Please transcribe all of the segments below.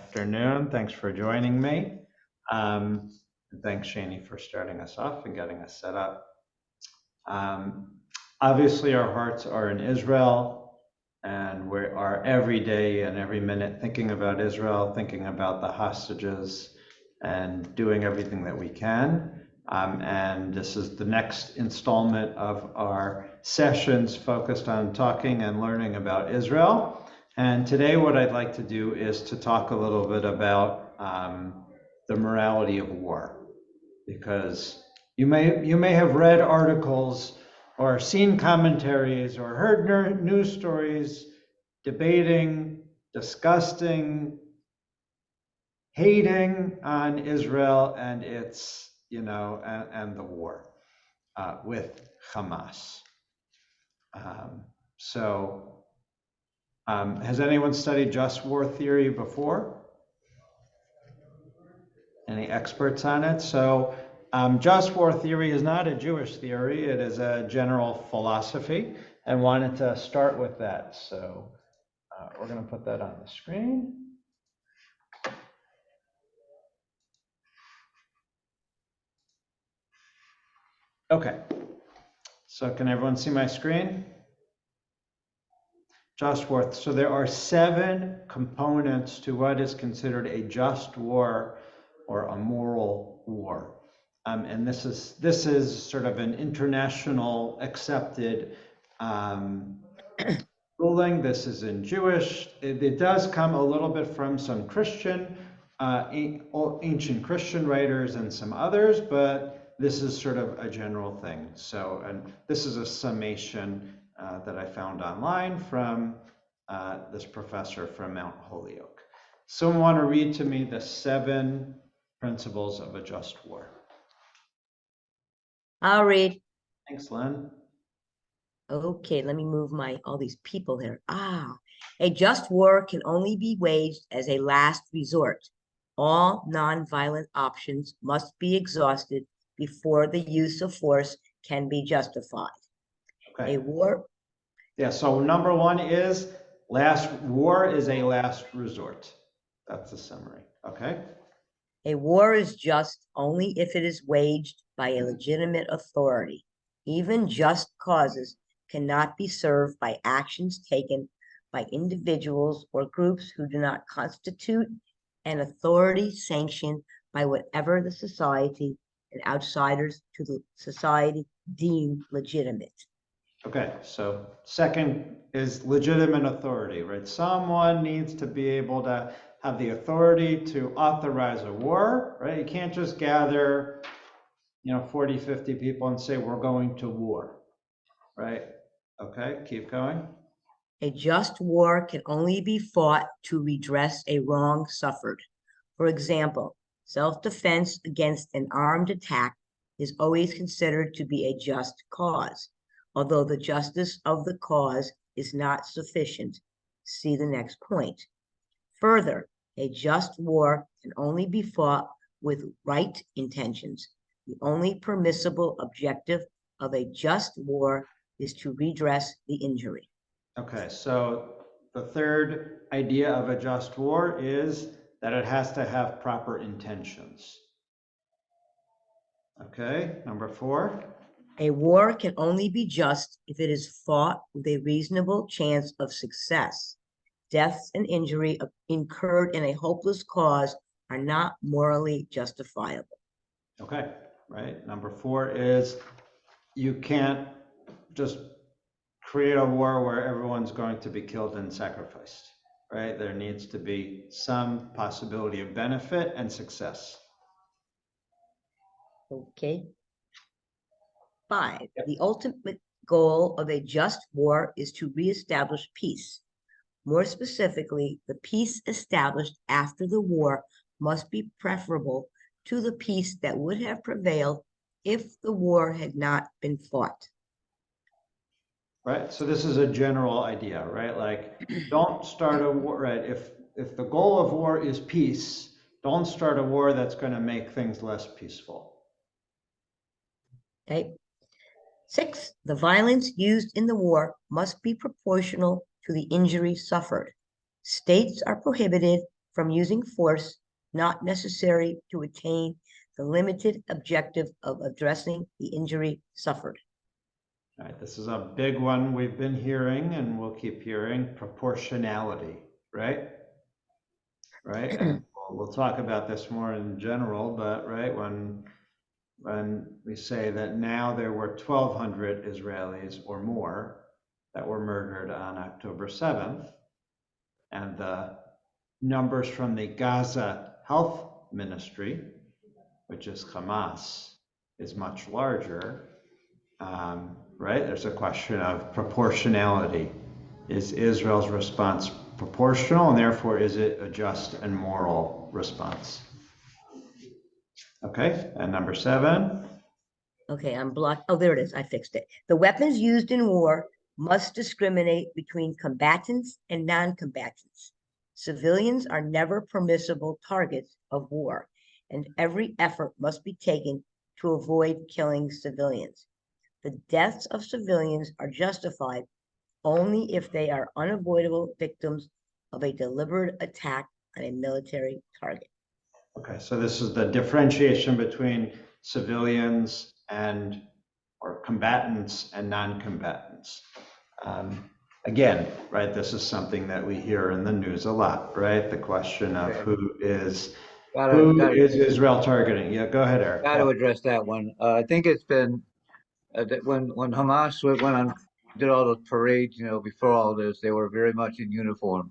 afternoon. Thanks for joining me. Thanks, Shani, for starting us off and getting us set up. Obviously, our hearts are in Israel, and we are every day and every minute thinking about Israel, thinking about the hostages, and doing everything that we can. And this is the next installment of our sessions focused on talking and learning about Israel. And today what I'd like to do is to talk a little bit about the morality of war, because you may have read articles or seen commentaries or heard news stories debating, disgusting, hating on Israel and its, and the war with Hamas. Has anyone studied just war theory before? Any experts on it? So just war theory is not a Jewish theory. It is a general philosophy, and wanted to start with that. So we're going to put that on the screen. Okay, so can everyone see my screen? Just war. So there are 7 components to what is considered a just war or a moral war. And this is sort of an international accepted ruling. This is in Jewish. It does come a little bit from some Christian, ancient Christian writers and some others, but this is sort of a general thing. So, and this is a summation that I found online from this professor from Mount Holyoke. Someone want to read to me the 7 principles of a just war? I'll read. Thanks, Len. Okay, let me move all these people here. A just war can only be waged as a last resort. All non-violent options must be exhausted before the use of force can be justified. Okay. A war. Yeah, so number 1 is war is a last resort. That's the summary. Okay. A war is just only if it is waged by a legitimate authority. Even just causes cannot be served by actions taken by individuals or groups who do not constitute an authority sanctioned by whatever the society and outsiders to the society deem legitimate. Okay, so second is legitimate authority, right? Someone needs to be able to have the authority to authorize a war, right? You can't just gather, 40, 50 people and say, we're going to war, right? Okay, keep going. A just war can only be fought to redress a wrong suffered. For example, self-defense against an armed attack is always considered to be a just cause, although the justice of the cause is not sufficient. See the next point. Further, a just war can only be fought with right intentions. The only permissible objective of a just war is to redress the injury. Okay, so the third idea of a just war is that it has to have proper intentions. Okay, number 4. A war can only be just if it is fought with a reasonable chance of success. Deaths and injury incurred in a hopeless cause are not morally justifiable. Okay, right. Number 4 is you can't just create a war where everyone's going to be killed and sacrificed, right? There needs to be some possibility of benefit and success. Okay. 5. Yep. The ultimate goal of a just war is to reestablish peace. More specifically, the peace established after the war must be preferable to the peace that would have prevailed if the war had not been fought. Right, so this is a general idea, right? Like, don't start a war, right? If the goal of war is peace, don't start a war that's going to make things less peaceful. Okay. 6, the violence used in the war must be proportional to the injury suffered. States are prohibited from using force not necessary to attain the limited objective of addressing the injury suffered. All right, this is a big one we've been hearing and we'll keep hearing, proportionality, right? Right, and we'll talk about this more in general, but right, when we say that now there were 1,200 Israelis or more that were murdered on October 7th, and the numbers from the Gaza Health Ministry, which is Hamas, is much larger, right? There's a question of proportionality. Is Israel's response proportional, and therefore is it a just and moral response? Okay, and number 7. Okay, I'm blocked. Oh, there it is. I fixed it. The weapons used in war must discriminate between combatants and non-combatants. Civilians are never permissible targets of war, and every effort must be taken to avoid killing civilians. The deaths of civilians are justified only if they are unavoidable victims of a deliberate attack on a military target. Okay, so this is the differentiation between civilians and or combatants and non-combatants. Again, right, this is something that we hear in the news a lot, right? The question of who is Israel targeting? Yeah, go ahead, Eric. Got to address that one. I think it's been when Hamas did all those parades, before all this, they were very much in uniform.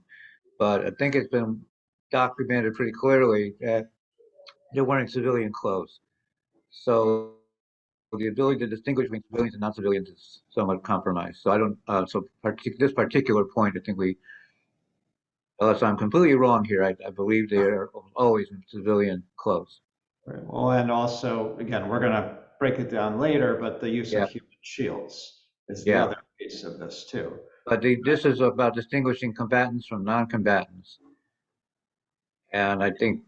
But I think it's been documented pretty clearly that they're wearing civilian clothes. So the ability to distinguish between civilians and non-civilians is somewhat compromised. So I don't. This particular point, I think unless I'm completely wrong here, I believe they are always in civilian clothes. Right. Well, and also, again, we're going to break it down later, but the use of human shields is the other piece of this too. But this is about distinguishing combatants from non-combatants. And I think,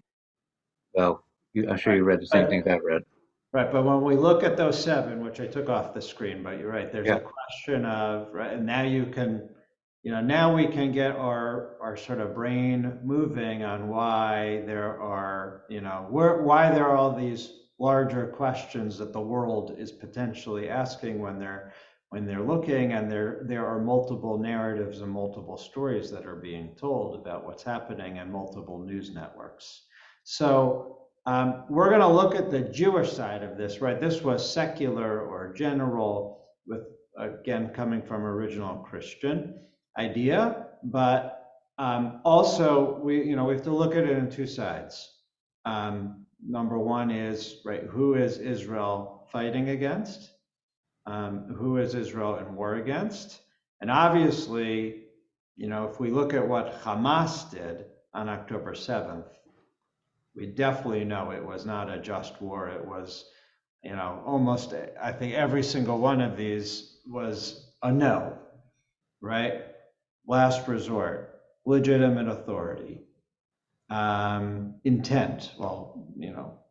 well, I'm sure you read the same things I've read. Right, but when we look at those 7, which I took off the screen, but you're right, there's a question of, right, and now you can, now we can get our sort of brain moving on why there are, why there are all these larger questions that the world is potentially asking when they're looking, and there are multiple narratives and multiple stories that are being told about what's happening in multiple news networks. So we're going to look at the Jewish side of this, right? This was secular or general, with, again, coming from original Christian idea, but also we have to look at it in 2 sides. Number 1 is, right, who is Israel fighting against? Who is Israel in war against? And obviously, if we look at what Hamas did on October 7th, we definitely know it was not a just war. It was, almost, I think every single one of these was a no, right? Last resort, legitimate authority, intent. Well,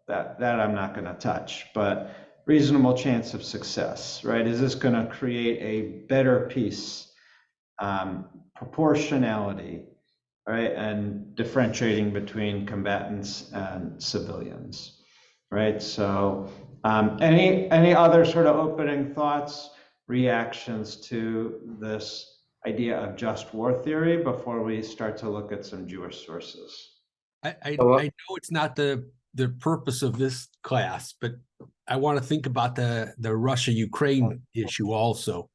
that I'm not going to touch, but reasonable chance of success, right? Is this going to create a better peace? Proportionality, right? And differentiating between combatants and civilians, right? So any other sort of opening thoughts, reactions to this idea of just war theory before we start to look at some Jewish sources? I know it's not the purpose of this class, but I want to think about the Russia-Ukraine issue also.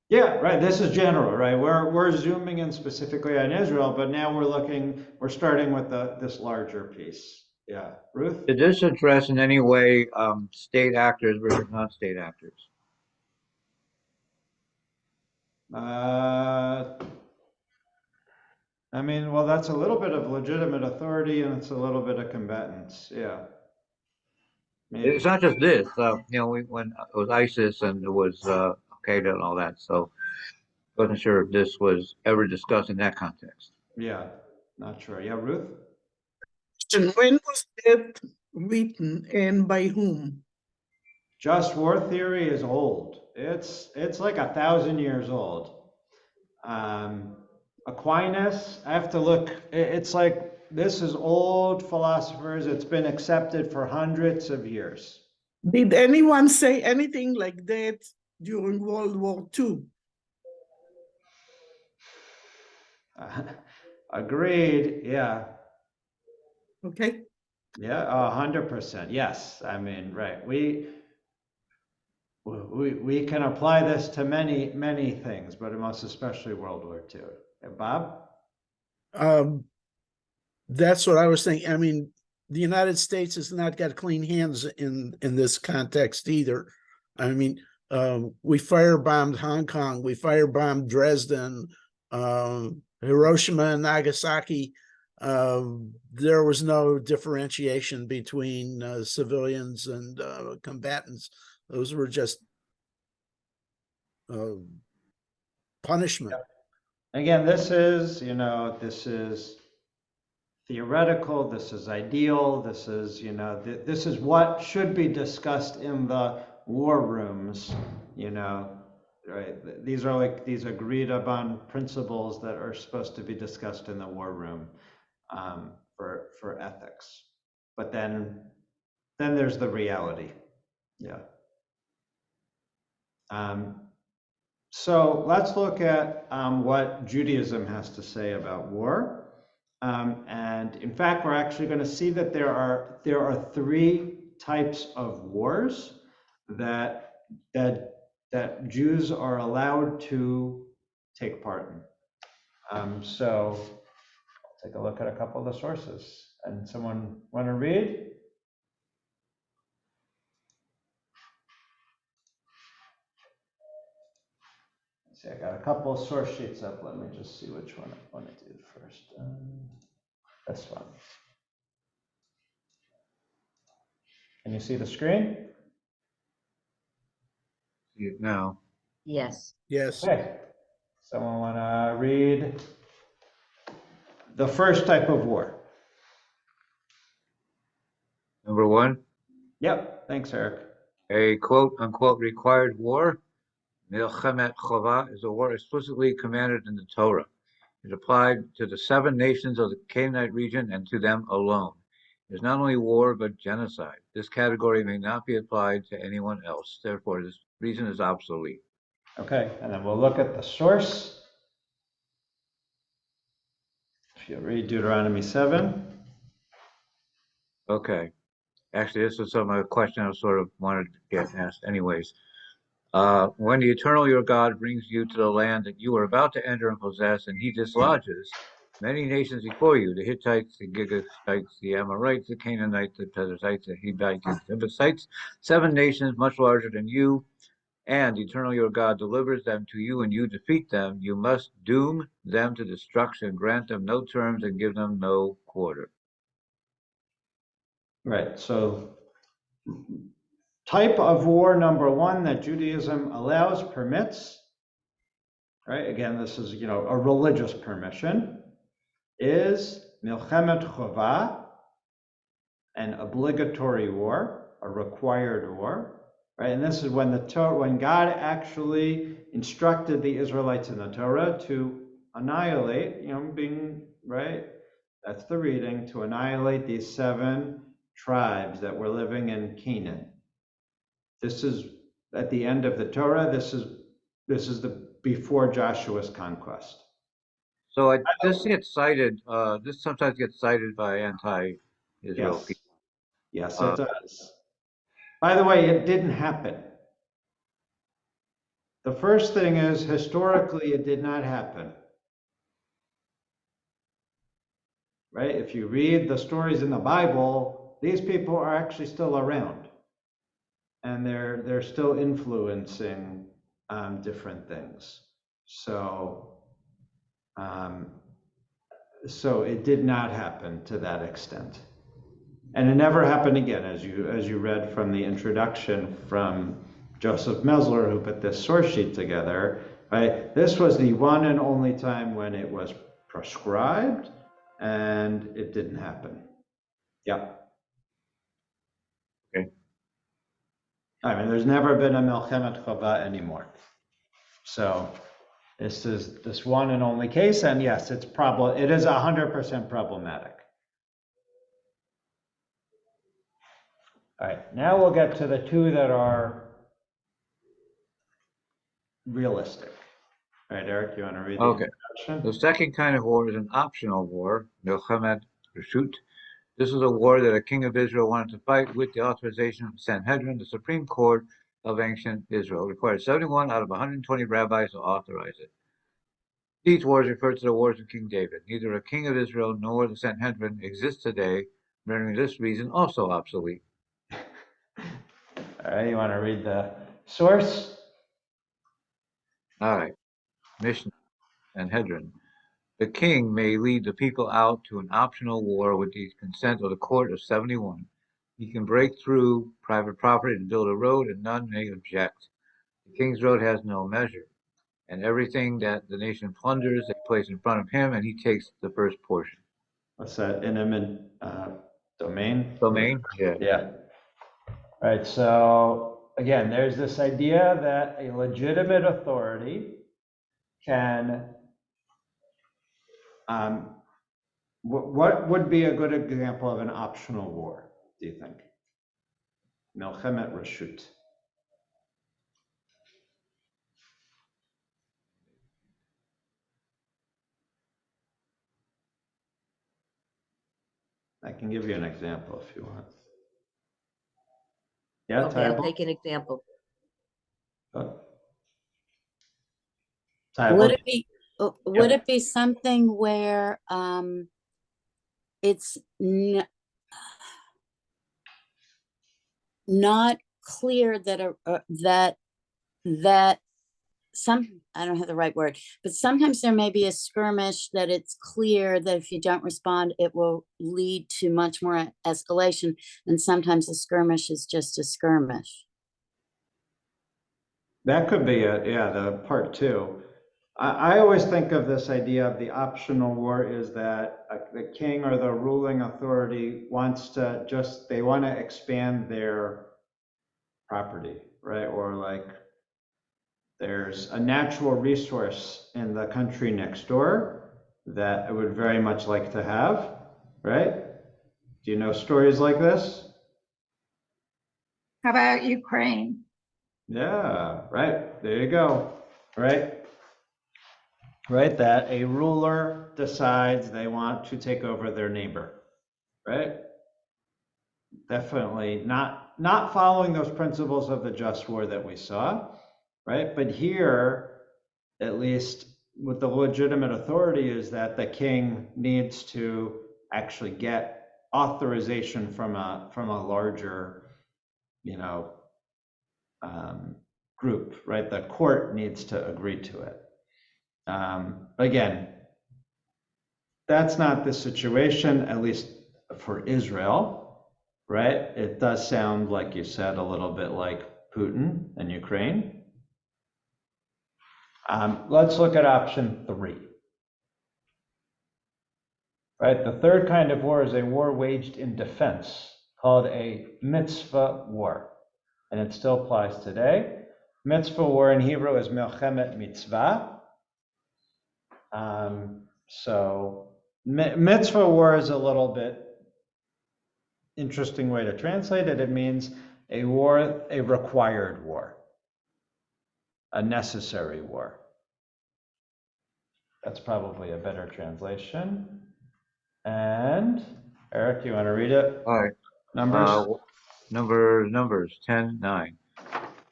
Yeah, right. This is general, right? We're zooming in specifically on Israel, but now we're starting with this larger piece. Yeah, Ruth? Did this address in any way state actors versus non-state actors? I mean, well, that's a little bit of legitimate authority, and it's a little bit of combatants. Yeah. Maybe. It's not just this. When it was ISIS and it was Al-Qaeda and all that, so I wasn't sure if this was ever discussed in that context. Yeah, not sure. Yeah, Ruth? When was it written and by whom? Just war theory is old. It's like 1,000 years old. Aquinas, I have to look, it's like, this is old philosophers, it's been accepted for hundreds of years. Did anyone say anything like that during World War II? Agreed, yeah. Okay. Yeah, 100%. Yes, I mean, right. We can apply this to many things, but most especially World War II. Bob? That's what I was thinking. I mean, the United States has not got clean hands in this context either. I mean, we firebombed Hong Kong, we firebombed Dresden, Hiroshima and Nagasaki. There was no differentiation between civilians and combatants. Those were just punishment. Again, this is, this is theoretical, this is ideal, this is, this is what should be discussed in the war rooms, right? These are like these agreed upon principles that are supposed to be discussed in the war room for ethics. But then there's the reality. Yeah. So let's look at what Judaism has to say about war. And in fact, we're actually going to see that there are three types of wars that Jews are allowed to take part in. So I'll take a look at a couple of the sources. And someone want to read? See, I got a couple of source sheets up. Let me just see which one I want to do first. This one. Can you see the screen? No. Yes. Yes. Okay. Someone want to read the first type of war? Number one, Yep. Thanks, Eric. a quote unquote required war. Milchemet Chovah is a war explicitly commanded in the Torah. It applied to the 7 nations of the Canaanite region and to them alone. It is not only war, but genocide. This category may not be applied to anyone else. Therefore, this reason is obsolete. Okay, and then we'll look at the source. If you read Deuteronomy 7. Okay. Actually, this was a question I sort of wanted to get asked anyways. When the Eternal your God brings you to the land that you are about to enter and possess, and he dislodges many nations before you, the Hittites, the Gigacites, the Amorites, the Canaanites, the Perizzites, the Hivites, the Jebusites, 7 nations much larger than you, and the Eternal your God delivers them to you and you defeat them, you must doom them to destruction, grant them no terms, and give them no quarter. Right, so type of war number 1 that Judaism allows, permits, right? Again, this is, a religious permission, is Milchemet Chovah, an obligatory war, a required war, right? And this is when when God actually instructed the Israelites in the Torah to annihilate, right? That's the reading, to annihilate these 7 tribes that were living in Canaan. This is at the end of the Torah. This is the before Joshua's conquest. So this gets cited. This sometimes gets cited by anti-Israel Yes, people. yes, it does. By the way, it didn't happen. The first thing is, historically, it did not happen. Right? If you read the stories in the Bible, these people are actually still around. And they're still influencing different things. So it did not happen to that extent. And it never happened again, as you read from the introduction from Joseph Mesler, who put this source sheet together, right? This was the one and only time when it was prescribed, and it didn't happen. Yeah. Okay. I mean, there's never been a Milchemet Chovah anymore. So This is this one and only case, and yes, it is 100% problematic. All right, now we'll get to the two that are realistic. All right, Eric, you want to read the Okay. introduction? The second kind of war is an optional war, Milchemet Reshut. This is a war that a king of Israel wanted to fight with the authorization of the Sanhedrin, the Supreme Court of ancient Israel. It required 71 out of 120 rabbis to authorize it. These wars refer to the wars of King David. Neither a king of Israel nor the Sanhedrin exists today, rendering this reason also obsolete. All right, you want to read the source? All right. Mishnah Sanhedrin. The king may lead the people out to an optional war with the consent of the court of 71. He can break through private property and build a road, and none may object. The king's road has no measure, and everything that the nation plunders they place in front of him, and he takes the first portion. What's that? Intimate domain? Domain? Yeah. Yeah. All right, so again, there's this idea that a legitimate authority can, what would be a good example of an optional war, do you think? Milchemet Reshut. I can give you an example if you want. Yeah, Okay, I'll Tybal? take an example. Oh. Would Tybal? it be, would it be something where it's not clear that I don't have the right word, but sometimes there may be a skirmish that it's clear that if you don't respond, it will lead to much more escalation. And sometimes a skirmish is just a skirmish. That could be the part two. I always think of this idea of the optional war is that the king or the ruling authority they want to expand their property, right? Or like there's a natural resource in the country next door that I would very much like to have, right? Do you know stories like this? How about Ukraine? Yeah, right. There you go. Right? Right, that a ruler decides they want to take over their neighbor, right? Definitely not following those principles of the just war that we saw, right? But here, at least with the legitimate authority, is that the king needs to actually get authorization from a larger, group, right? The court needs to agree to it. Again, that's not the situation, at least for Israel, right? It does sound, like you said, a little bit like Putin and Ukraine. Let's look at option 3. Right, the third kind of war is a war waged in defense, called a mitzvah war, and it still applies today. Mitzvah war in Hebrew is milchemet mitzvah. So mitzvah war is a little bit interesting way to translate it. It means a war, a required war, a necessary war. That's probably a better translation. And Eric, you want to read it? All right. Numbers? Numbers 10:9.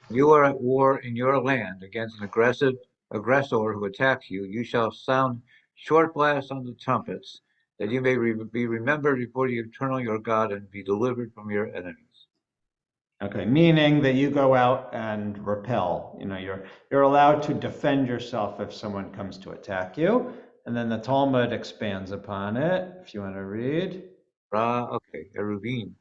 You are at war in your land against an aggressor who attacks you. You shall sound short blasts on the trumpets, that you may be remembered before the eternal your God and be delivered from your enemies. Okay, meaning that you go out and repel. You're allowed to defend yourself if someone comes to attack you. And then the Talmud expands upon it, if you want to read. Eruvin.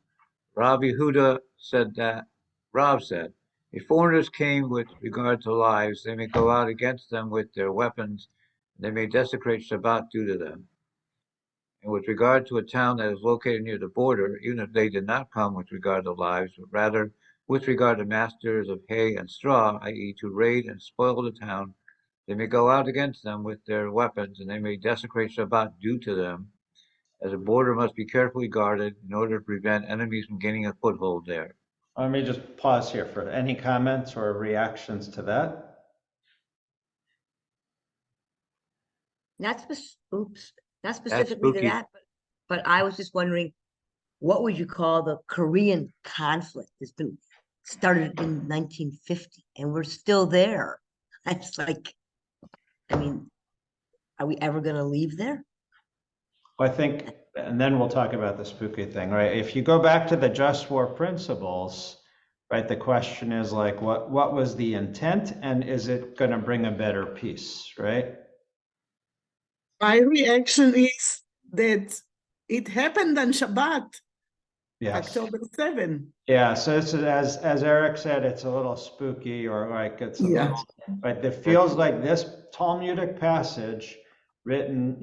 Rabbi Huda said that, Rab said, if foreigners came with regard to lives, they may go out against them with their weapons, and they may desecrate Shabbat due to them. And with regard to a town that is located near the border, even if they did not come with regard to lives, but rather with regard to masters of hay and straw, i.e., to raid and spoil the town, They may go out against them with their weapons, and they may desecrate Shabbat due to them, as a border must be carefully guarded in order to prevent enemies from gaining a foothold there. Let me just pause here for any comments or reactions to that. Not not That's specifically to spooky. that, but I was just wondering, what would you call the Korean conflict? It's been started in 1950 and we're still there. It's like, I mean, are we ever gonna leave there? Well, I think, and then we'll talk about the spooky thing, right? If you go back to the just war principles, right, the question is like, what was the intent, and is it going to bring a better peace, right? My reaction is that it happened on Shabbat, Yes. October 7. Yeah, so it's, as Eric said, it's a little spooky, or like it's a Yeah. little, but it feels like this Talmudic passage written,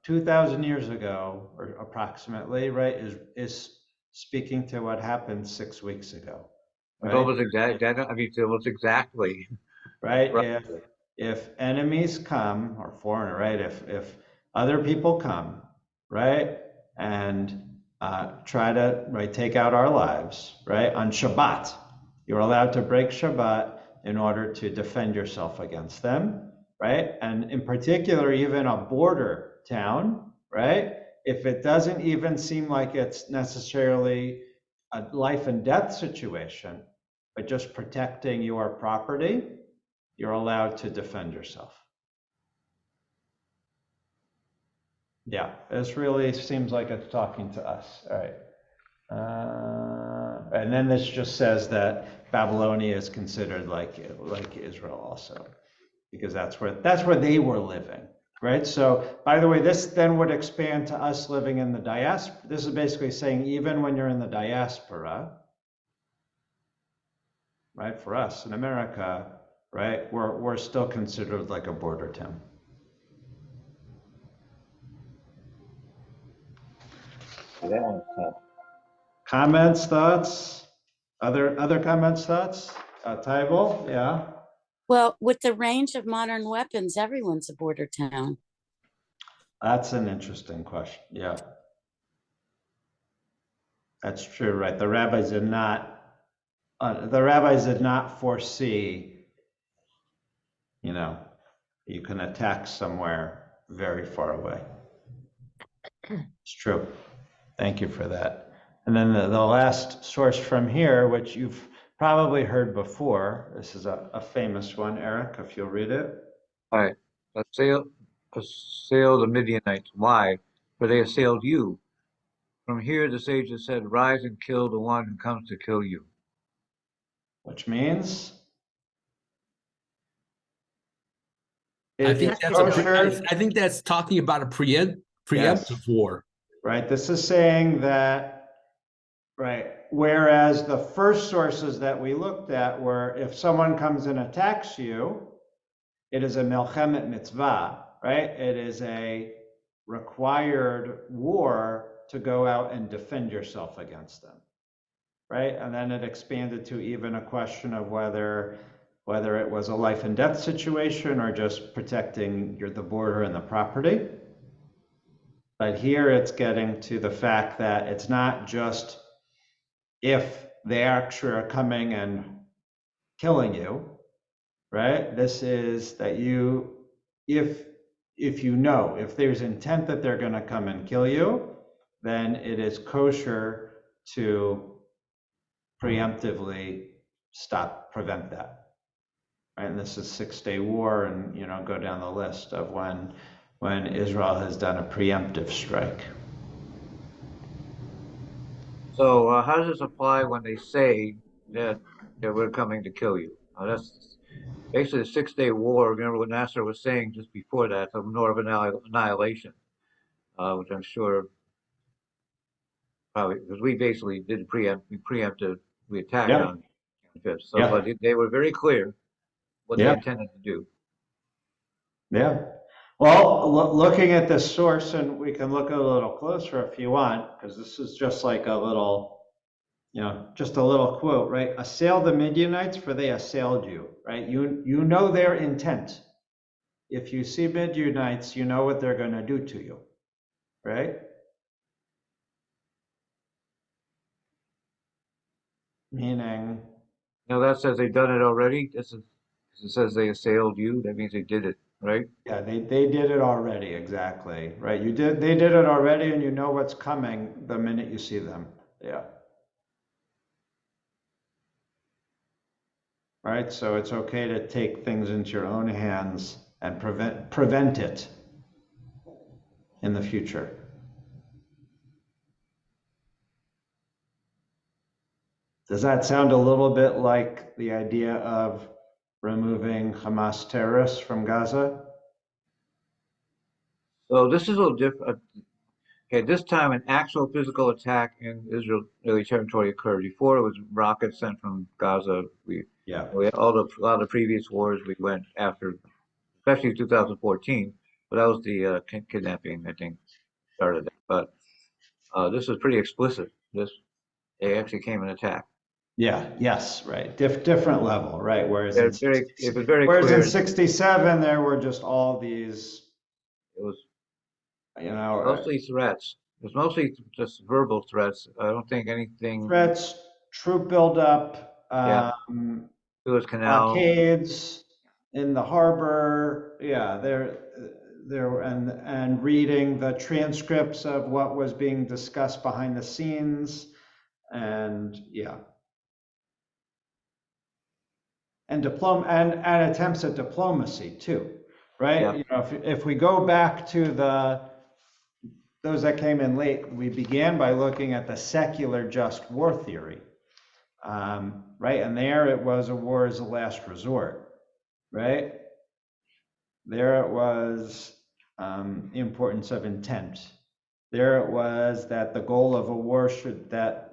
2,000 years ago, or approximately, right, is speaking to what happened 6 weeks ago. It's Right? almost it's almost exactly. Right? Right. If enemies come, or foreigner, right? If other people come, right, and try to take out our lives, right, on Shabbat, you're allowed to break Shabbat in order to defend yourself against them, right? And in particular, even a border town, right? If it doesn't even seem like it's necessarily a life and death situation, but just protecting your property, you're allowed to defend yourself. Yeah, this really seems like it's talking to us. All right. And then this just says that Babylonia is considered like Israel also, because that's where they were living, right? So, by the way, this then would expand to us living in the diaspora. This is basically saying even when you're in the diaspora, right? For us in America, right, we're still considered like a border town. Comments, thoughts? Other comments, thoughts? Tybal, yeah. Well, with the range of modern weapons, everyone's a border town. That's an interesting question. Yeah. That's true, right? The rabbis did not foresee, you can attack somewhere very far away. It's true. Thank you for that. And then the last source from here, which you've probably heard before, this is a famous one, Eric, if you'll read it. All right. Assail the Midianites. Why? For they assailed you. From here the sages said, rise and kill the one who comes to kill you. Which means I think kosher. I think that's talking about a preemptive Yes. war. Right, this is saying that, right, whereas the first sources that we looked at were if someone comes and attacks you, it is a melchemet mitzvah, right? It is a required war to go out and defend yourself against them, right? And then it expanded to even a question of whether it was a life and death situation or just protecting the border and the property. But here it's getting to the fact that it's not just if they actually are coming and killing you, right? This is that if there's intent that they're going to come and kill you, then it is kosher to preemptively prevent that. Right? And this is 6-day war, and go down the list of when Israel has done a preemptive strike. So how does this apply when they say that we're coming to kill you? That's basically the 6-day war. Remember what Nasser was saying just before that, of north of annihilation, which I'm sure probably because we basically did we attacked Yeah. on the 5th. So, Yeah. but they were very clear what they Yeah. intended to do. Yeah. Well, looking at this source, and we can look a little closer if you want, because this is just like a little, just a little quote, right? Assail the Midianites, for they assailed you, right? You know their intent, if you see Midianites, you know what they're going to do to you, right? Meaning, No, that says they've done it already. It says they assailed you. That means they did it, right? yeah, they did it already, exactly, right? They did it already, and you know what's coming the minute you see them. Yeah. Right, so it's okay to take things into your own hands and prevent it in the future. Does that sound a little bit like the idea of removing Hamas terrorists from Gaza? So this is a little different. Okay, this time an actual physical attack in Israeli territory occurred. Before it was rockets sent from Gaza. Yeah. A lot of the previous wars we went after, especially 2014. But that was the kidnapping, I think, started that. But this was pretty explicit. They actually came and attacked. Yeah, yes, right. Different level, right? It was very Whereas in clear. 67 there were just all these, It was you know, mostly threats. It was mostly just verbal threats. I don't think anything. threats, troop buildup, Yeah, Suez Canal. blockades in the harbor. Yeah, there and reading the transcripts of what was being discussed behind the scenes, and yeah, and and attempts at diplomacy too, right? Yeah. You know, if we go back to those that came in late, we began by looking at the secular just war theory, right? And there it was a war as a last resort, right? There it was the importance of intent. There it was that the goal of a war should that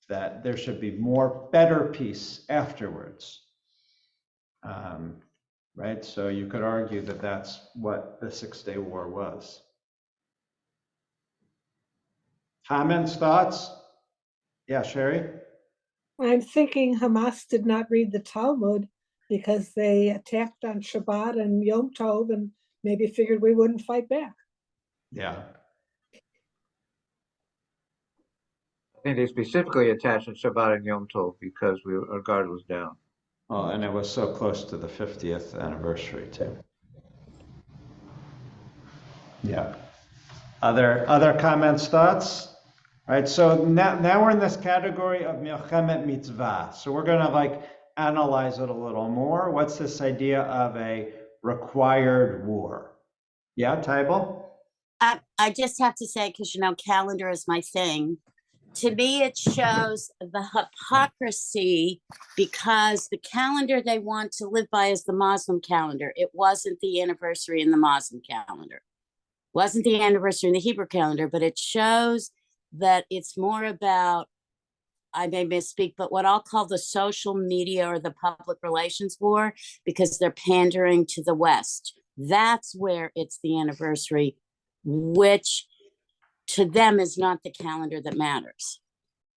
there should be better peace afterwards. Right? So you could argue that that's what the 6-Day War was. Comments, thoughts? Yeah, Sherry? I'm thinking Hamas did not read the Talmud because they attacked on Shabbat and Yom Tov and maybe figured we wouldn't fight back. Yeah. I think they specifically attached to Shabbat and Yom Tov because our guard was down. Well, and it was so close to the 50th anniversary too. Yeah. Other comments, thoughts? All right, so now we're in this category of milchemet mitzvah. So we're gonna analyze it a little more. What's this idea of a required war? Yeah, Tybal? I just have to say, because calendar is my thing. To me, it shows the hypocrisy because the calendar they want to live by is the Muslim calendar. It wasn't the anniversary in the Muslim calendar. It wasn't the anniversary in the Hebrew calendar, but it shows that it's more about, I may misspeak, but what I'll call the social media or the public relations war, because they're pandering to the West. That's where it's the anniversary, which to them is not the calendar that matters.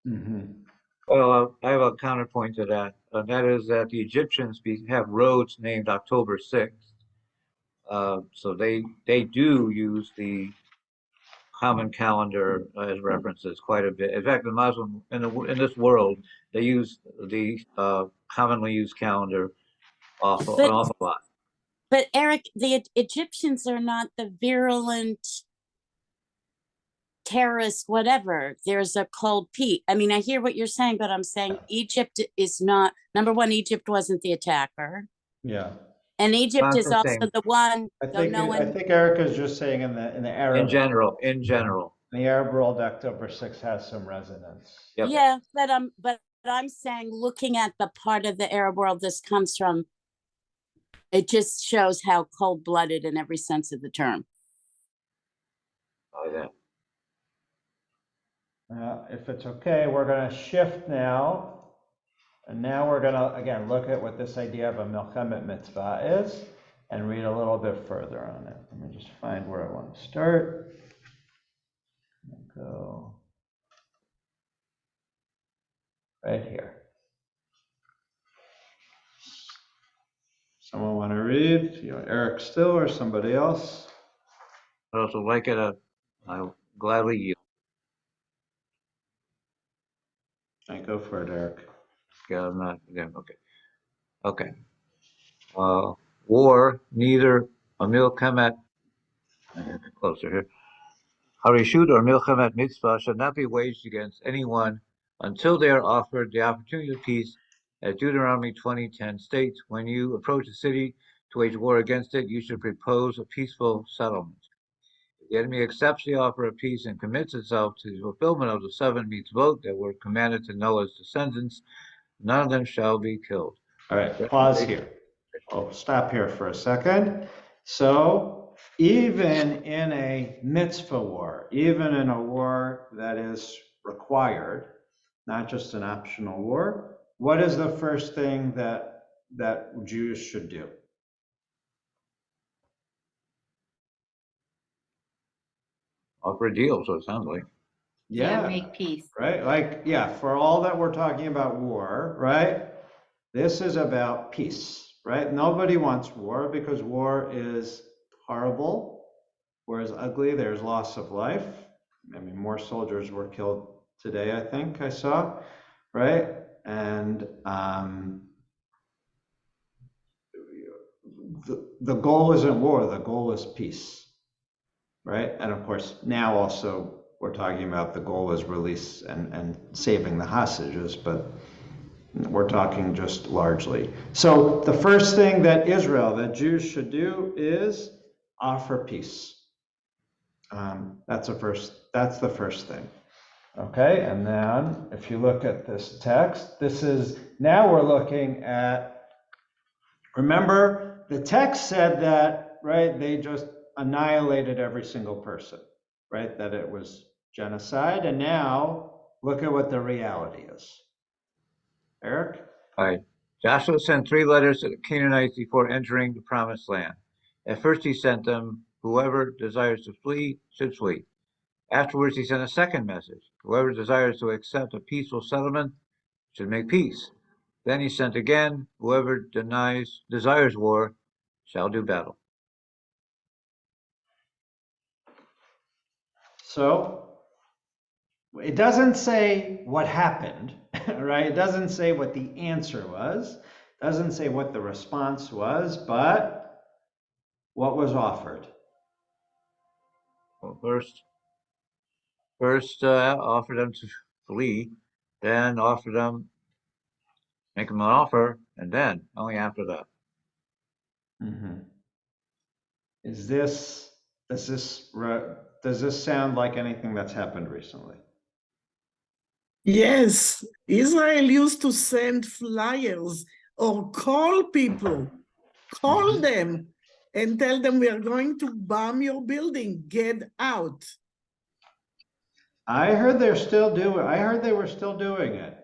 Mm-hmm. Well, I have a counterpoint to that. That is that the Egyptians have roads named October 6th. So they do use the common calendar as references quite a bit. In fact, the Muslim in this world, they use the commonly used calendar an awful lot. But Eric, the Egyptians are not the virulent terrorists, whatever. There's a cold peak. I mean, I hear what you're saying, but I'm saying Egypt is not, number one, Egypt wasn't the attacker. Yeah. And Egypt is also Thing. the one, I though no one. think Erica's just saying in the Arab In general. in the Arab world, October 6th has some resonance. Yep. Yeah, but I'm saying, looking at the part of the Arab world this comes from, it just shows how cold-blooded in every sense of the term. Oh, yeah. If it's okay, we're going to shift now. And now we're going to, again, look at what this idea of a milchemet mitzvah is and read a little bit further on it. Let me just find where I want to start. Go right here. Someone want to read? read? You know, Eric still or somebody else? I also like it. I'll gladly yield. I go for it, Eric. Yeah, I'm not. Yeah, okay. Okay. War, neither Amil Kemet, closer here, Harishut or Milchemet Mitzvah shall not be waged against anyone until they are offered the opportunity of peace. As Deuteronomy 20:10 states, when you approach a city to wage war against it, you should propose a peaceful settlement. If the enemy accepts the offer of peace and commits itself to the fulfillment of the 7 mitzvot that were commanded to Noah's descendants, none of them shall be killed. All right, pause here. I'll stop here for a second. So even in a mitzvah war, even in a war that is required, not just an optional war, what is the first thing that Jews should do? Offer a deal, so it sounds like. Yeah, make peace. Right? Like, yeah, for all that we're talking about war, right? This is about peace, right? Nobody wants war because war is horrible. War is ugly. There's loss of life. I mean, more soldiers were killed today, I think I saw, right? And the goal isn't war. The goal is peace, right? And of course, now also we're talking about the goal is release and saving the hostages, but we're talking just largely. So the first thing that Israel, that Jews should do is offer peace. That's the first thing. Okay, and then if you look at this text, now we're looking at, remember, the text said that, right, they just annihilated every single person, right, that it was genocide, and now look at what the reality is. Eric? All right. Joshua sent 3 letters to the Canaanites before entering the promised land. At first he sent them, whoever desires to flee should flee. Afterwards he sent a second message. Whoever desires to accept a peaceful settlement should make peace. Then he sent again, whoever desires war shall do battle. So it doesn't say what happened, right? It doesn't say what the answer was. It doesn't say what the response was, but what was offered. Well, first offer them to flee, then make them an offer, and then only after that. Mm-hmm. Does this sound like anything that's happened recently? Yes, Israel used to send flyers or call people, call them and tell them we are going to bomb your building, get out. I heard they were still doing it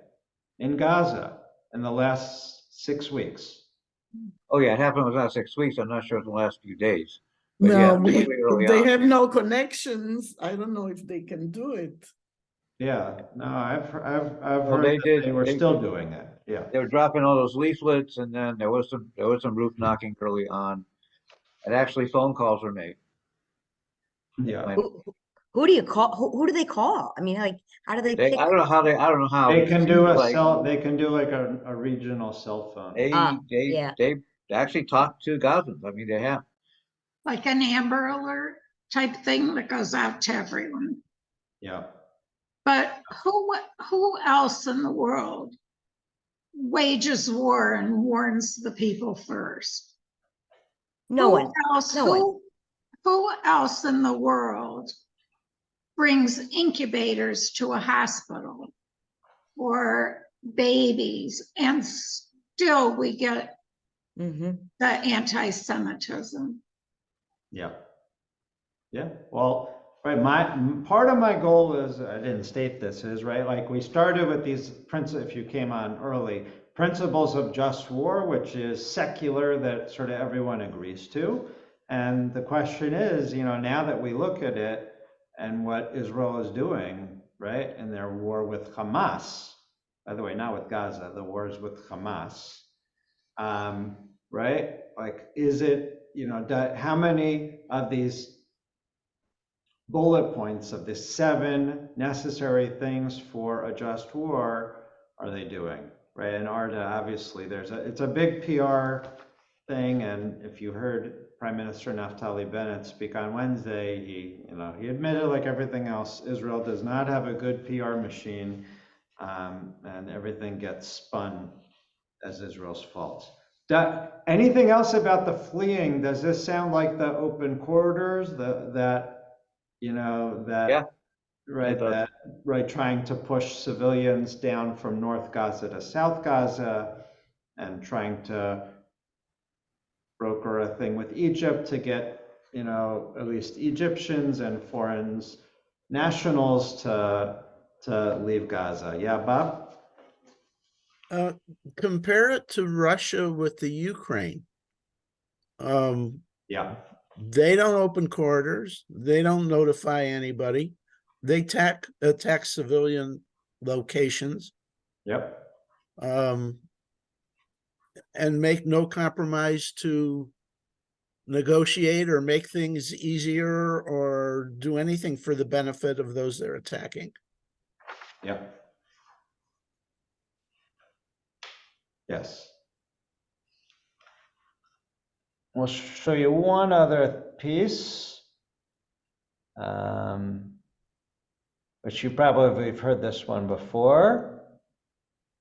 in Gaza in the last 6 weeks. Oh yeah, it happened within 6 weeks. I'm not sure in the last few days. But No, yeah, really early they on. have no connections. I don't know if they can do it. Yeah, no, I've Well, heard that they were still doing it. Yeah. They were dropping all those leaflets, and then there was some roof knocking early on, and actually phone calls were made. Yeah. Who do you call? Who do they call? I mean, like, how do they pick? I don't know how. They can do They can do like a regional cell phone. Yeah. They actually talked to Gazans. I mean, they have. Like an Amber Alert type thing that goes out to everyone. Yeah. But who else in the world wages war and warns the people first? No one. Who else in the world brings incubators to a hospital for babies, and still we get the anti-Semitism? Yeah. Yeah. Well, right. Part of my goal is, I didn't state this, is right. Like we started with these principles. If you came on early, principles of just war, which is secular, that sort of everyone agrees to. And the question is, now that we look at it and what Israel is doing, right, in their war with Hamas. By the way, not with Gaza. The war is with Hamas, right? Like, is it, how many of these bullet points of the 7 necessary things for a just war are they doing, right? And ARDA, obviously, it's a big PR thing, and if you heard Prime Minister Naftali Bennett speak on Wednesday, he admitted, like everything else, Israel does not have a good PR machine, and everything gets spun as Israel's fault. Anything else about the fleeing? Does this sound like the open corridors, Yeah. right, does. right, trying to push civilians down from North Gaza to South Gaza and trying to broker a thing with Egypt to get, at least Egyptians and foreign nationals to leave Gaza. Yeah, Bob? Compare it to Russia with the Ukraine. Yeah. They don't open corridors. They don't notify anybody. They attack civilian locations. Yep. And make no compromise to negotiate or make things easier or do anything for the benefit of those they're attacking. Yep. Yes. We'll show you one other piece, which you probably have heard this one before,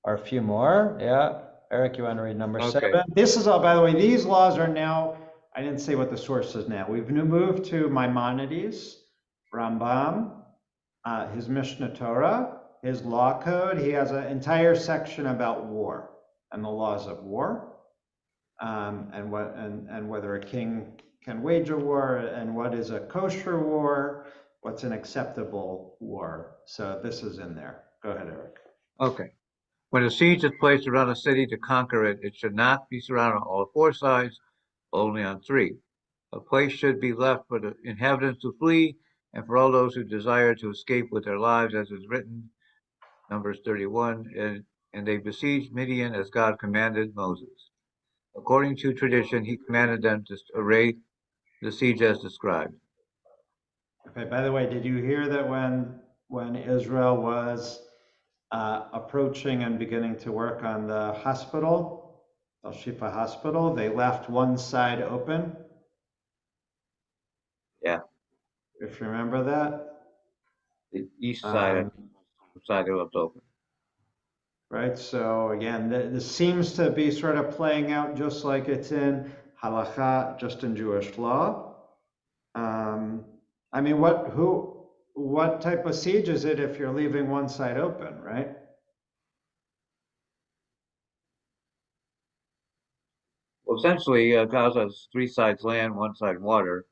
or a few more. Yeah. Eric, you want to read number 7? This is all, by the way, these laws are now, I didn't say what the source is now. We've moved to Maimonides, Rambam, his Mishnah Torah, his law code. He has an entire section about war and the laws of war. And whether a king can wage a war, and what is a kosher war, what's an acceptable war. So this is in there. Go ahead, Eric. Okay. When a siege is placed around a city to conquer it, it should not be surrounded on all 4 sides, only on 3. A place should be left for the inhabitants to flee, and for all those who desire to escape with their lives, as is written, Numbers 31, and they besieged Midian as God commanded Moses. According to tradition, he commanded them to array the siege as described. Okay, by the way, did you hear that when Israel was approaching and beginning to work on the hospital, Al Shifa Hospital, they left one side open? Yeah. If you remember that? The east side, side it left open. Right, so again, this seems to be sort of playing out just like it's in halakha, just in Jewish law. I mean, what type of siege is it if you're leaving one side open, right? Well, essentially, Gaza has 3 sides land, 1 side water.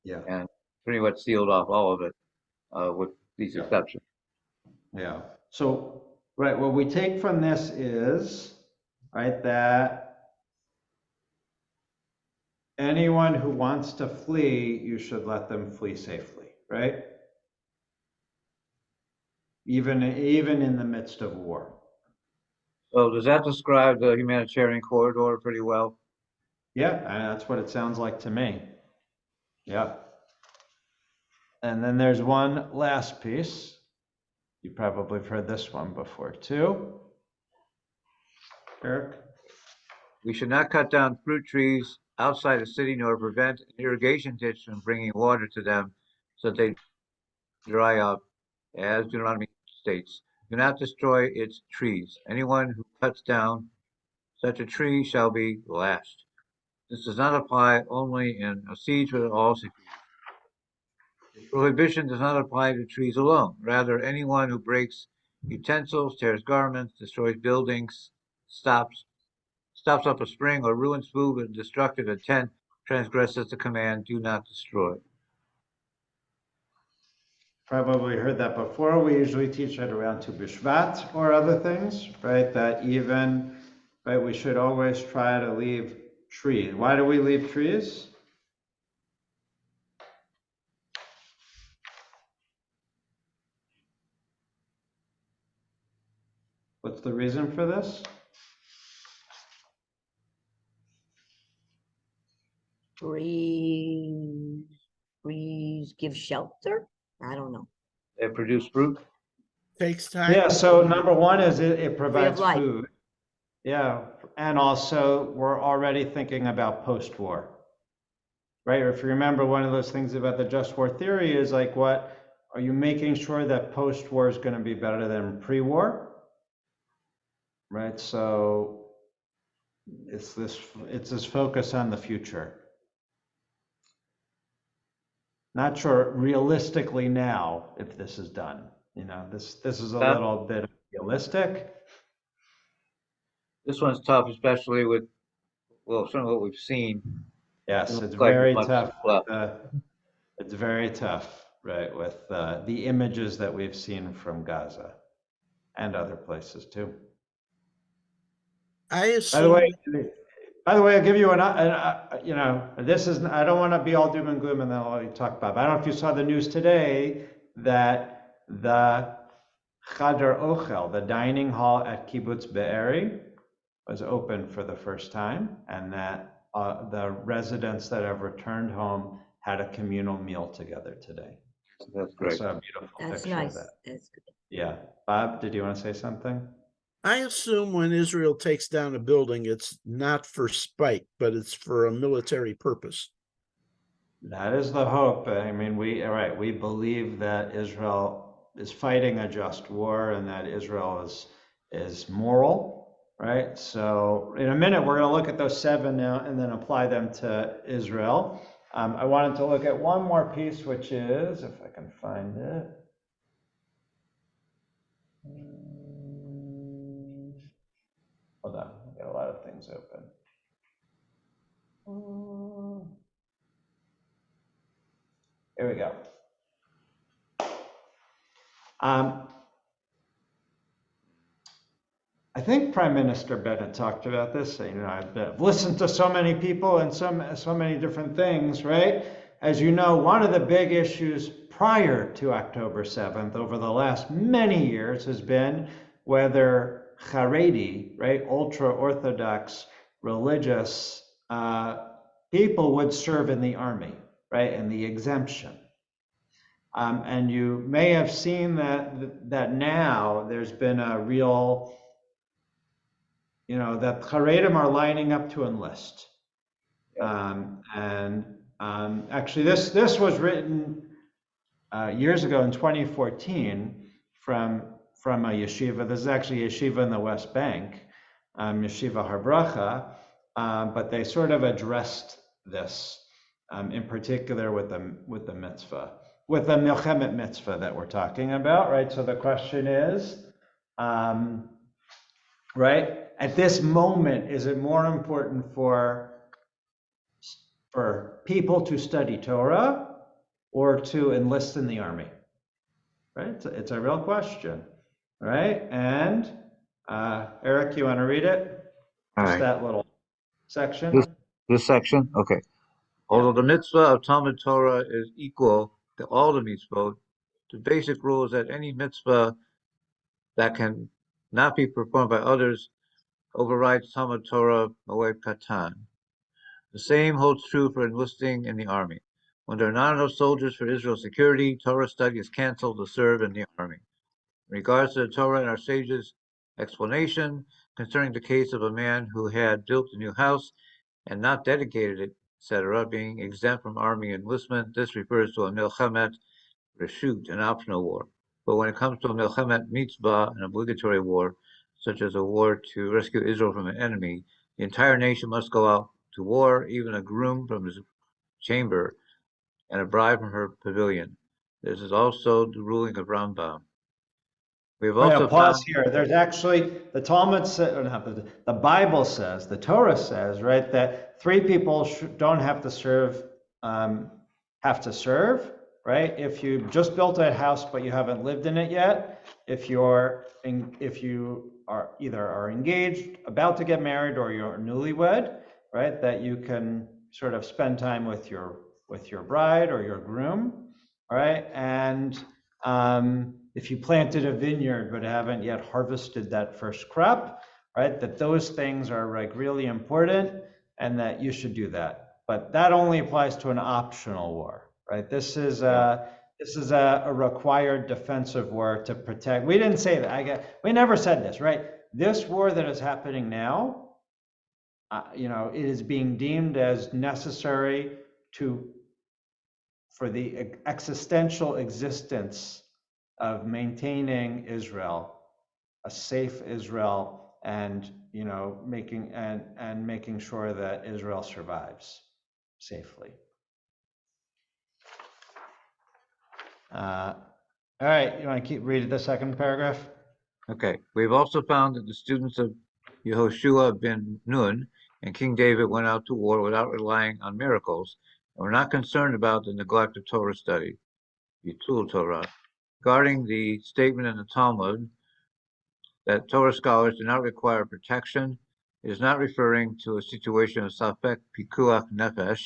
Yeah. And pretty much sealed off all of it, with these exceptions. Yeah. So, right, what we take from this is, right, that anyone who wants to flee, you should let them flee safely, right? Even in the midst of war. So does that describe the humanitarian corridor pretty well? Yeah, that's what it sounds like to me. Yeah. And then there's one last piece. You probably have heard this one before too. Eric? We should not cut down fruit trees outside the city nor prevent an irrigation ditch from bringing water to them so that they dry up, as Deuteronomy states. Do not destroy its trees. Anyone who cuts down such a tree shall be lashed. This does not apply only in a siege, but also prohibition does not apply to trees alone. Rather, anyone who breaks utensils, tears garments, destroys buildings, stops up a spring, or ruins food with destructive intent, transgresses the command, do not destroy. Probably heard that before. We usually teach it around Tu B'Shvat or other things, right? That even, right, we should always try to leave trees. Why do we leave trees? What's the reason for this? Trees give shelter? I don't know. They produce fruit. Takes time. Yeah, so number one is it provides life. food. Yeah, and also we're already thinking about post-war. Right? Or if you remember, one of those things about the just war theory is like, what are you making sure that post-war is going to be better than pre-war? Right? So it's this focus on the future. Not sure realistically now if this is done. You know, this is a little bit realistic. This one's tough, especially with, well, some of what we've seen. Yes, Doesn't it's look like very much tough. left. It's very tough, right, with the images that we've seen from Gaza and other places too. I By the assume, way, I'll give you you know, this is, I don't want to be all doom and gloom and then I'll talk about, but I don't know if you saw the news today that the Chadar Ochel, the dining hall at Kibbutz Be'eri, was open for the first time, and that the residents that have returned home had a communal meal together today. That's I great. saw a beautiful That's picture nice. of that. That's good. Yeah. Bob, did you want to say something? I assume when Israel takes down a building, it's not for spite, but it's for a military purpose. That is the hope. I mean, we believe that Israel is fighting a just war and that Israel is moral, right? So in a minute, we're going to look at those 7 now and then apply them to Israel. I wanted to look at one more piece, which is, if I can find it. Hold on, I've got a lot of things open. Here we go. I think Prime Minister Bennett talked about this. You know, I've listened to so many people and so many different things, right? As you know, one of the big issues prior to October 7th over the last many years has been whether Haredi, right, ultra-Orthodox religious people would serve in the army, right, and the exemption. And you may have seen that now there's been a real, you know, that Haredim are lining up to enlist. Actually, this was written years ago in 2014 from a yeshiva. This is actually a yeshiva in the West Bank, Yeshiva Har Bracha, but they sort of addressed this in particular with the mitzvah, with the milchemet mitzvah that we're talking about, right? So the question is, right, at this moment, is it more important for people to study Torah or to enlist in the army? Right? It's a real question, right? And Eric, you want to read it? All Just right. that little section. This section? Okay. Although the mitzvah of Talmud Torah is equal to all the mitzvot, the basic rule is that any mitzvah that can not be performed by others overrides Talmud Torah Moed Katan. The same holds true for enlisting in the army. When there are not enough soldiers for Israel's security, Torah study is canceled to serve in the army. In regards to the Torah and our sages' explanation concerning the case of a man who had built a new house and not dedicated it, etc., being exempt from army enlistment, this refers to a milchemet reshut, an optional war. But when it comes to a milchemet mitzvah, an obligatory war, such as a war to rescue Israel from an enemy, the entire nation must go out to war, even a groom from his chamber and a bride from her pavilion. This is also the ruling of Rambam. We have also pause found, here. There's actually, the Talmud says, the Bible says, the Torah says, right, that 3 people don't have to serve, right? If you just built a house but you haven't lived in it yet, if you are either engaged, about to get married, or you're newlywed, right, that you can sort of spend time with your bride or your groom, right? And if you planted a vineyard but haven't yet harvested that first crop, right, that those things are like really important and that you should do that. but that only applies to an optional war, right? This is a required defensive war to protect. We didn't say that. We never said this, right? This war that is happening now, it is being deemed as necessary for the existential existence of maintaining Israel, a safe Israel, and making sure that Israel survives safely. All right, you want to keep reading the second paragraph? Okay. We've also found that the students of Yehoshua ben Nun and King David went out to war without relying on miracles, and were not concerned about the neglect of Torah study, Yitul Torah. Regarding the statement in the Talmud that Torah scholars do not require protection, it is not referring to a situation of safek pikuach nefesh,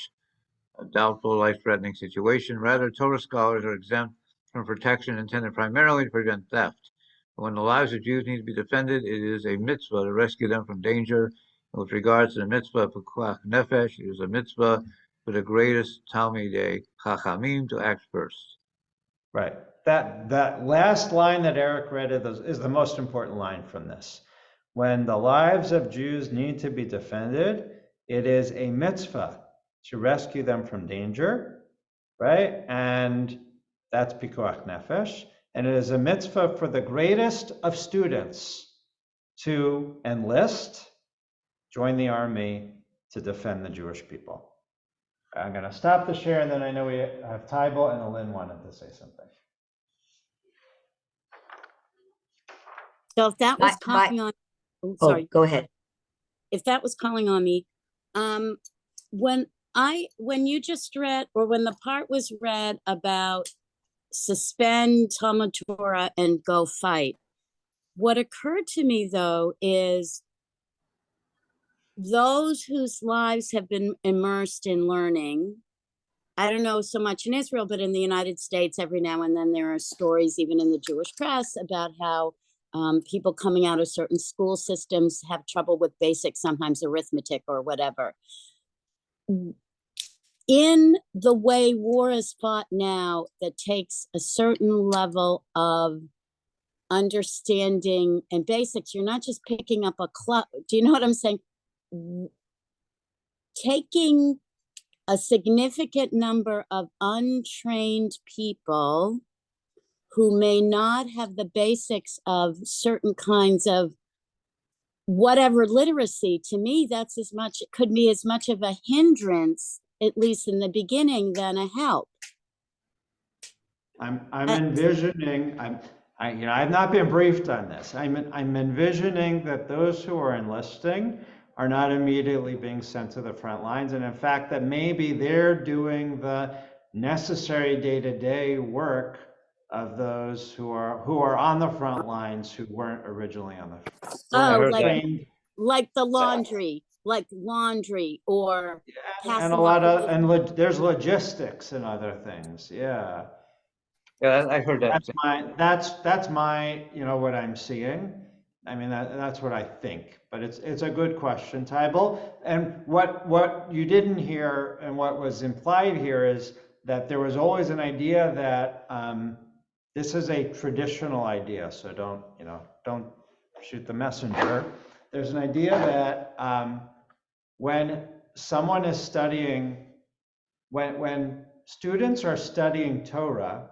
a doubtful life-threatening situation. Rather, Torah scholars are exempt from protection intended primarily to prevent theft. When the lives of Jews need to be defended, it is a mitzvah to rescue them from danger. And with regards to the mitzvah of pikuach nefesh, it is a mitzvah for the greatest Talmidei Chachamim to act first. Right. That last line that Eric read is the most important line from this. When the lives of Jews need to be defended, it is a mitzvah to rescue them from danger, right? And that's pikuach nefesh. And it is a mitzvah for the greatest of students to enlist, join the army to defend the Jewish people. I'm going to stop the share, and then I know we have Tybal and Lynn wanted to say something. So if that was calling on, sorry, go ahead. If that was calling on me, when you just read, or when the part was read about suspend Talmud Torah and go fight, what occurred to me though is those whose lives have been immersed in learning. I don't know so much in Israel, but in the United States, every now and then there are stories, even in the Jewish press, about how people coming out of certain school systems have trouble with basic, sometimes arithmetic or whatever. In the way war is fought now, that takes a certain level of understanding and basics. You're not just picking up a club. Do you know what I'm saying? Taking a significant number of untrained people who may not have the basics of certain kinds of whatever literacy, to me, that's as much, it could be as much of a hindrance, at least in the beginning, than a help. I'm envisioning, I've not been briefed on this. I'm envisioning that those who are enlisting are not immediately being sent to the front lines, and in fact, that maybe they're doing the necessary day-to-day work of those who are on the front lines who weren't originally on the front. Like the laundry, or and a lot of there's logistics and other things. Yeah, I heard that. That's my what I'm seeing. I mean that's what I think, but it's a good question, Tybal. And what you didn't hear and what was implied here is that there was always an idea that this is a traditional idea, so don't shoot the messenger. There's an idea that when someone is studying, when students are studying Torah,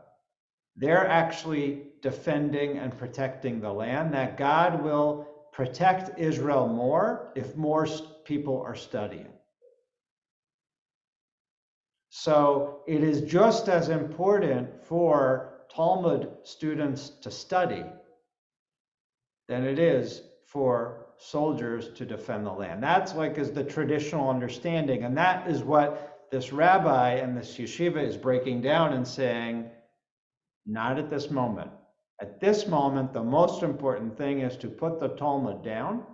they're actually defending and protecting the land, that God will protect Israel more if more people are studying. So it is just as important for Talmud students to study than it is for soldiers to defend the land. That's is the traditional understanding. And that is what this rabbi and this yeshiva is breaking down and saying, not at this moment. At this moment, the most important thing is to put the Talmud down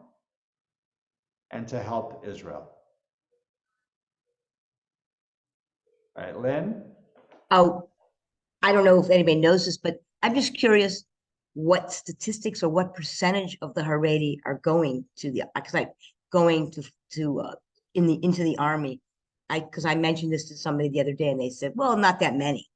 and to help Israel. All right, Lynn? Oh, I don't know if anybody knows this, but I'm just curious what statistics or what percentage of the Haredi are going to the, into the army. because I mentioned this to somebody the other day and they said, well, not that many.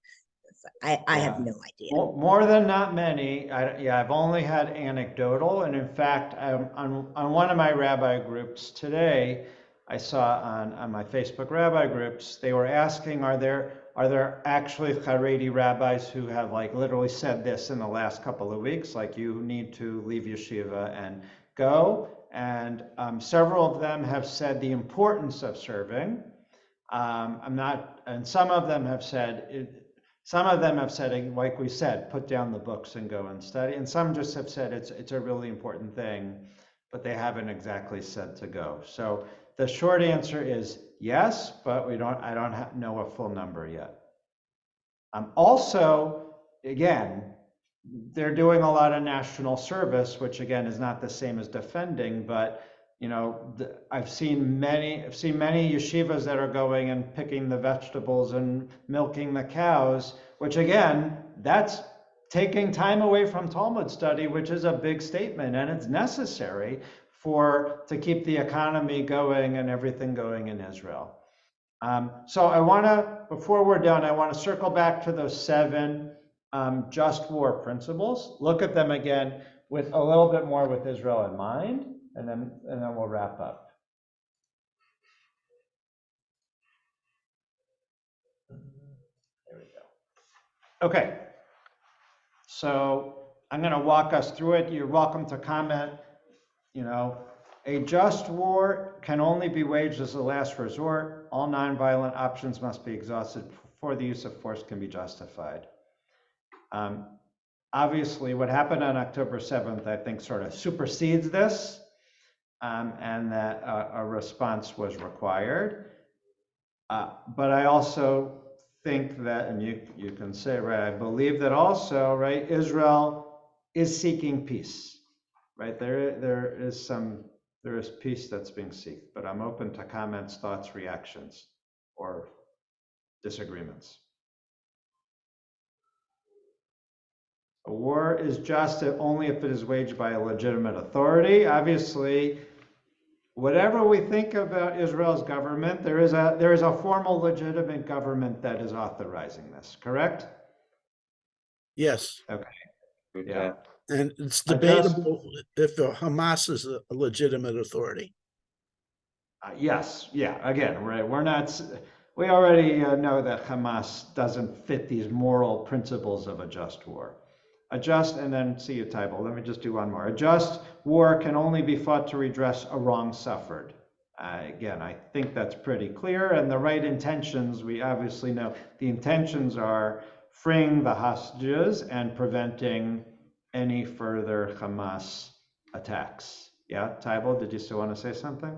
I have Yeah. no idea. More than not many. Yeah, I've only had anecdotal, and in fact, on one of my rabbi groups today, I saw on my Facebook rabbi groups, they were asking, are there actually Haredi rabbis who have like literally said this in the last couple of weeks, like you need to leave yeshiva and go? And several of them have said the importance of serving. And some of them have said, like we said, put down the books and go and study. And some just have said it's a really important thing, but they haven't exactly said to go. So the short answer is yes, but I don't know a full number yet. Also, again, they're doing a lot of national service, which again is not the same as defending, but you know, I've seen many yeshivas that are going and picking the vegetables and milking the cows, which again, that's taking time away from Talmud study, which is a big statement, and it's necessary to keep the economy going and everything going in Israel. So before we're done, I want to circle back to those 7 just war principles, look at them again with a little bit more with Israel in mind, and then we'll wrap up. There we go. Okay, so I'm going to walk us through it. You're welcome to comment. You know, a just war can only be waged as a last resort. All nonviolent options must be exhausted before the use of force can be justified. Obviously, what happened on October 7th, I think, sort of supersedes this. And that a response was required. But I also think that, and you can say, right, I believe that also, right, Israel is seeking peace, right? There is peace that's being sought, but I'm open to comments, thoughts, reactions, or disagreements. A war is just only if it is waged by a legitimate authority. Obviously, whatever we think about Israel's government, there is a formal legitimate government that is authorizing this, correct? Yes. Okay. Yeah. And it's debatable if Hamas is a legitimate authority. Yes. Yeah. Again, right. We already know that Hamas doesn't fit these moral principles of a just war. And then see you, Tybal. Let me just do one more. A just war can only be fought to redress a wrong suffered. Again, I think that's pretty clear. And the right intentions, we obviously know the intentions are freeing the hostages and preventing any further Hamas attacks. Yeah, Tybal, did you still want to say something?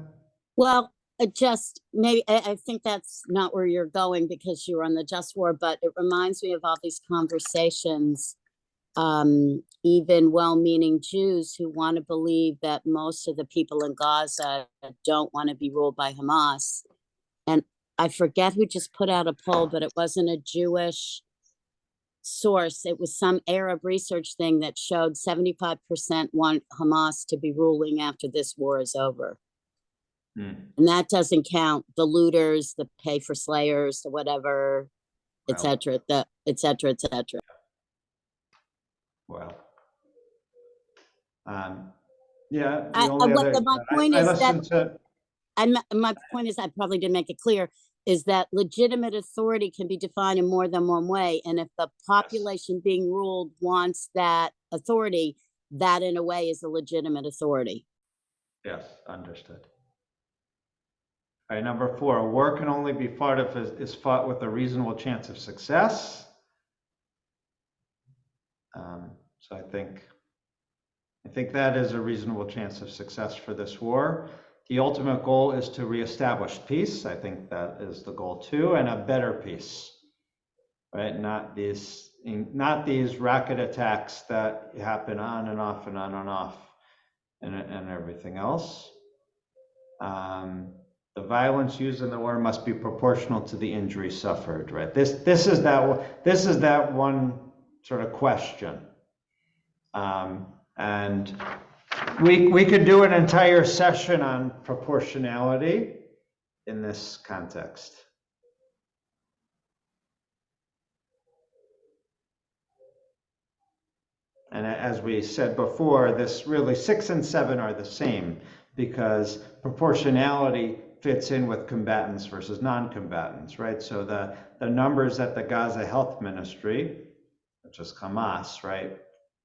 Well, maybe I think that's not where you're going because you're on the just war, but it reminds me of all these conversations. Even well-meaning Jews who want to believe that most of the people in Gaza don't want to be ruled by Hamas. And I forget who just put out a poll, but it wasn't a Jewish source. It was some Arab research thing that showed 75% want Hamas to be ruling after this war is over. And that doesn't count the looters, the pay for slayers, the whatever, et cetera, et cetera, et cetera. Well, yeah. My point is, I probably didn't make it clear, is that legitimate authority can be defined in more than one way. And if the population being ruled wants that authority, that in a way is a legitimate authority. Yes, understood. All right, number 4, a war can only be fought if it is fought with a reasonable chance of success. So I think that is a reasonable chance of success for this war. The ultimate goal is to reestablish peace. I think that is the goal too, and a better peace, right? Not these rocket attacks that happen on and off and on and off, and everything else. The violence used in the war must be proportional to the injury suffered, right? This is that one sort of question. And we could do an entire session on proportionality in this context. And as we said before, this really 6 and 7 are the same because proportionality fits in with combatants versus non-combatants, right? So the numbers that the Gaza Health Ministry, which is Hamas, right,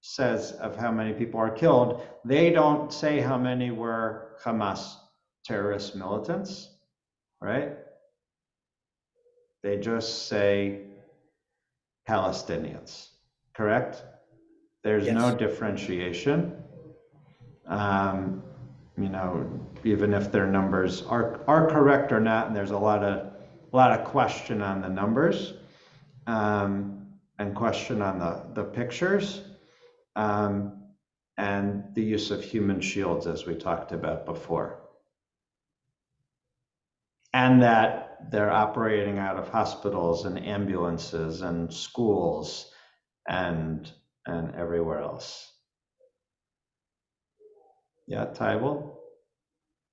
says of how many people are killed, they don't say how many were Hamas terrorist militants, right? They just say Palestinians, correct? There's no Yes. differentiation. You know, even if their numbers are correct or not, and there's a lot of question on the numbers, and question on the pictures, and the use of human shields, as we talked about before. And that they're operating out of hospitals and ambulances and schools and everywhere else. Yeah, Tybal?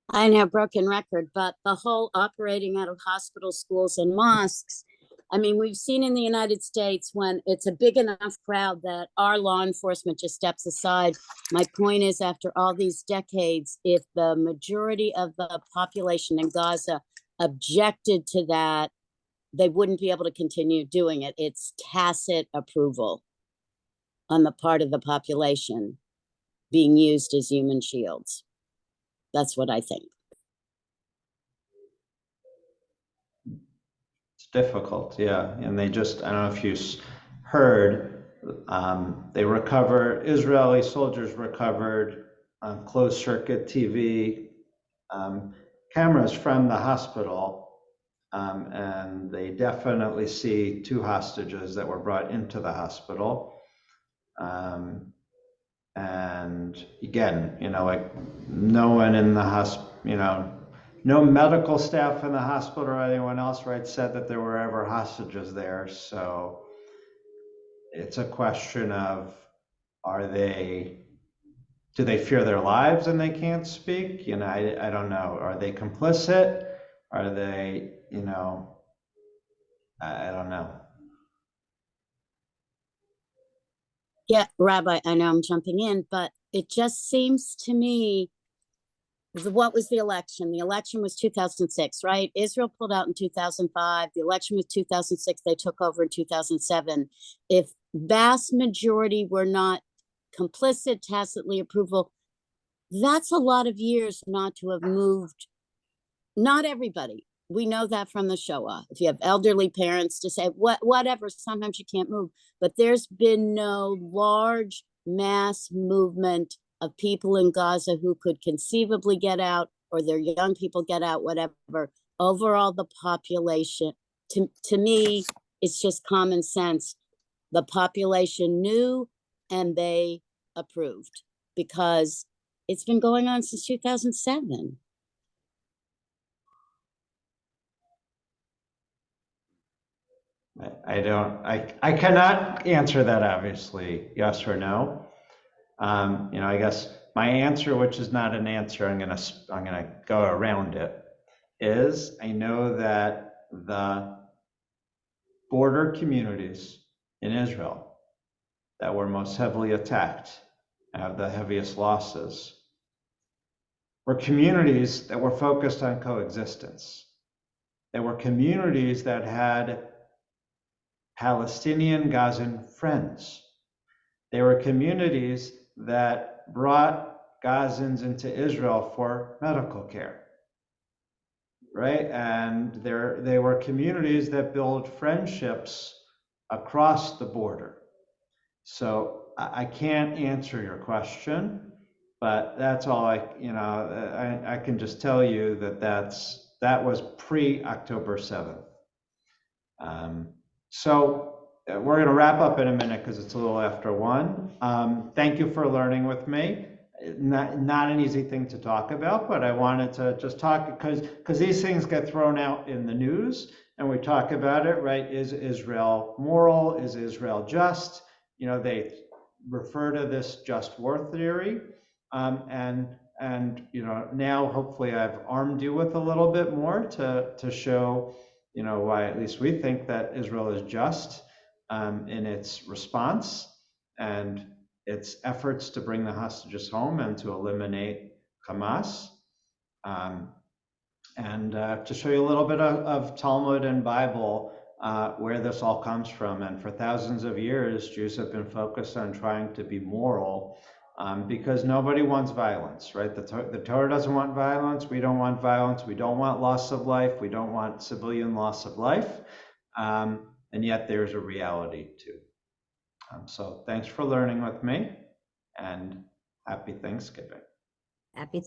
I know, broken record, but the whole operating out of hospitals, schools, and mosques. I mean, we've seen in the United States when it's a big enough crowd that our law enforcement just steps aside. My point is, after all these decades, if the majority of the population in Gaza objected to that, they wouldn't be able to continue doing it. It's tacit approval on the part of the population being used as human shields. That's what I think. It's difficult, yeah. And they just, I don't know if you heard, Israeli soldiers recovered closed circuit TV cameras from the hospital. And they definitely see 2 hostages that were brought into the hospital. And again, you know, like no one in the hospital, you know, no medical staff in the hospital or anyone else, right, said that there were ever hostages there. So it's a question of, do they fear their lives and they can't speak? You know, I don't know. Are they complicit? Are they, you know, I don't know. Yeah, Rabbi, I know I'm jumping in, but it just seems to me, what was the election? The election was 2006, right? Israel pulled out in 2005. The election was 2006. They took over in 2007. If vast majority were not complicit, tacitly approval, that's a lot of years not to have moved. Not everybody. We know that from the Shoah. If you have elderly parents to say, whatever, sometimes you can't move. But there's been no large mass movement of people in Gaza who could conceivably get out, or their young people get out, whatever. Overall, the population, to me, it's just common sense. The population knew and they approved because it's been going on since 2007. I cannot answer that, obviously, yes or no. You know, I guess my answer, which is not an answer, I'm gonna go around it, is I know that the border communities in Israel that were most heavily attacked, have the heaviest losses, were communities that were focused on coexistence. They were communities that had Palestinian Gazan friends. They were communities that brought Gazans into Israel for medical care, right? And they were communities that built friendships across the border. So I can't answer your question, but that's all I can just tell you that was pre-October 7th. So we're going to wrap up in a minute because it's a little after 1. Thank you for learning with me. Not an easy thing to talk about, but I wanted to just talk because these things get thrown out in the news and we talk about it, right? Is Israel moral? Is Israel just? You know, they refer to this just war theory. And you know, now hopefully I've armed you with a little bit more to show, you know, why at least we think that Israel is just in its response. And its efforts to bring the hostages home and to eliminate Hamas. And to show you a little bit of Talmud and Bible, where this all comes from. And for thousands of years, Jews have been focused on trying to be moral, because nobody wants violence, right? The Torah doesn't want violence. We don't want violence. We don't want loss of life. We don't want civilian loss of life. And yet there's a reality too. So thanks for learning with me, and happy Thanksgiving. Happy